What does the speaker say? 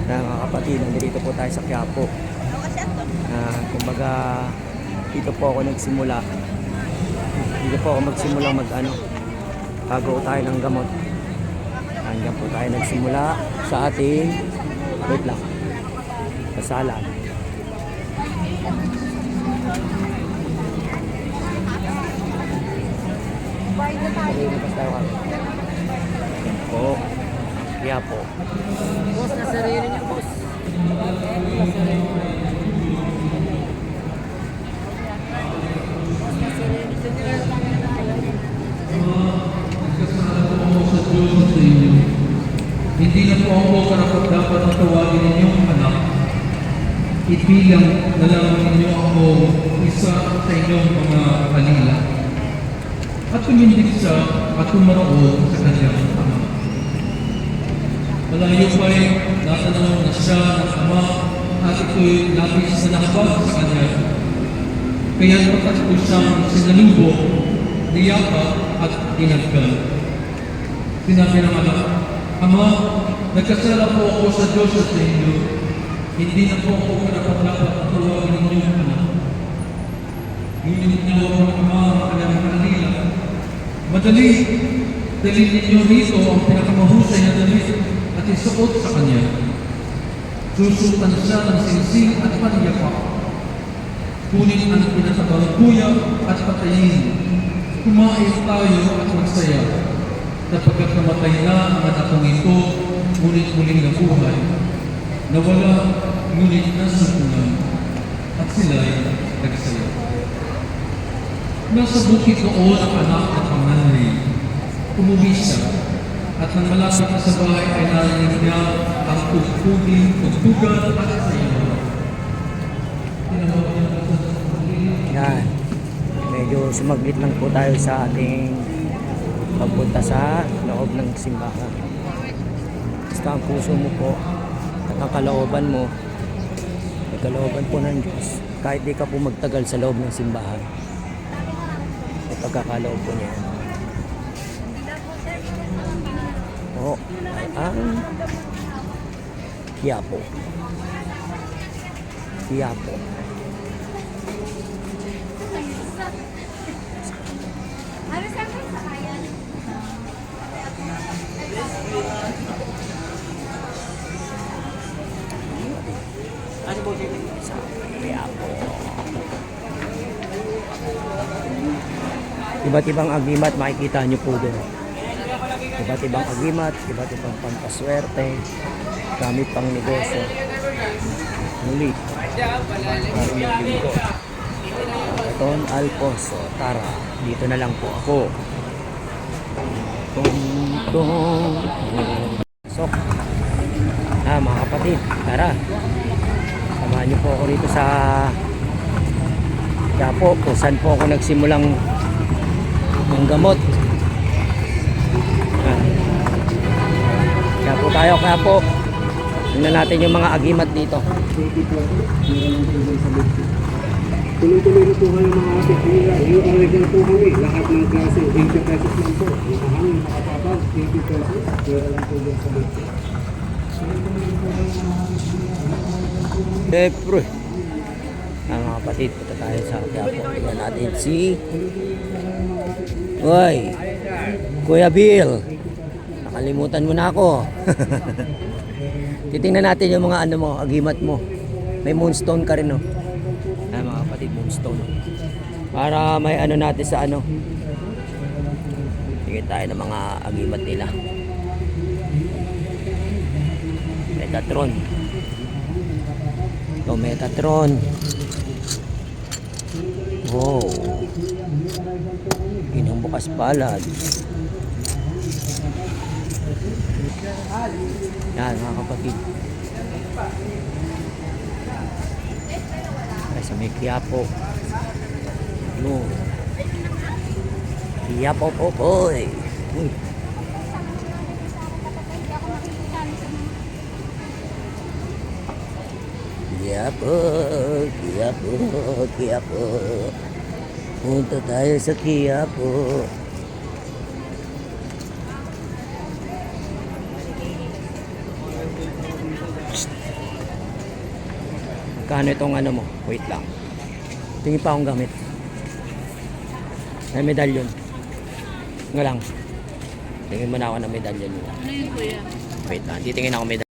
Mga kapatid, nandito po tayo sa Quiapo. Kumbaga, dito po ako nagsimula. Dito po ako magsimula bago tayo ng gamot. Hanggang po tayo nagsimula sa ating, wait lang, kasalan. Yan po, Quiapo. Boss, nasa sarili niyo, boss. Hindi na po ako karapat-dapat na tawagin ninyong anak. Ipilang na lang ninyo ako isa sa inyong mga kanila. At tumindig siya at tumaroon sa kanyang ama. Malayo pa'y natanaw na siya ng ama at ito'y labis na nakabag sa kanya. Kaya napatas ko siyang sinalubo, niyapa at tinagkan. Sinabi ng anak, Ama, nagkasala po ako sa Diyos at sa inyo. Hindi na po ako karapat-dapat na tawagin ninyong anak. Ngunit ginawa ng ama ang kanyang kanila. Madali, dalhin ninyo rito ang pinakamahusay na damit at isuot sa kanya. Susutan siya ng singsing at paniyapak. Kunin ang pinatabarangguya at patayin. Kumain tayo at magsaya. Sapagkat namatay na ang anak kong ito, ngunit muling nabuhay. Nawala, ngunit nasupunan. At sila'y nagsaya. Nasa bukid noon ang anak at panganay. Umuwi siya. At nang malapit na sa bahay ay narinig niya ang tugtugan at sayaw. Yan. Medyo sumaglit lang po tayo sa ating pagpunta sa loob ng simbahan. Basta ang puso mo po at ang kalooban mo, may kalooban po ng Diyos. Kahit di ka po magtagal sa loob ng simbahan, may pagkakaloob po niya. O, ay ang Quiapo. Quiapo. Ano po siya? Sa Quiapo. Iba't ibang agimat makikita nyo po doon. Iba't ibang agimat, iba't ibang pampaswerte, gamit pang negosyo. Muli, maraming linggo. Ton Alfonso, tara, dito na lang po ako. Sok. Mga kapatid, tara. Samahan niyo po ako rito sa Quiapo, kung saan po ako nagsimulang ng gamot. Quiapo tayo, Quiapo. Tingnan natin yung mga agimat dito. Tuloy-tuloy na po kayo mga ate. URL po kami. Lahat ng klase. 20 pesos lang po. Makahangin, makapapag. 20 pesos. Pera lang po dyan sa lito. Siyempre. Mga kapatid, punta tayo sa Quiapo. Tingnan natin si Kuya Bill. Nakalimutan mo na ako. Titingnan natin yung mga agimat mo. May moonstone ka rin, no? Mga kapatid, moonstone. Para may natin sa tingin tayo ng mga agimat nila. Metatron. Ito, Metatron. Wow. Ginang bukas palad. Yan, mga kapatid. Ay, sa may Quiapo. No. Quiapo po, boy. Uy. Quiapo, Quiapo, Quiapo. Punta tayo sa Quiapo. Psst. Kano itong ano mo? Wait lang. Tingin pa akong gamit. May medalyon. Nga lang. Tingin mo na ako ng medalyon mo. Ano yun kuya? Wait lang. Titingin ako medalyon.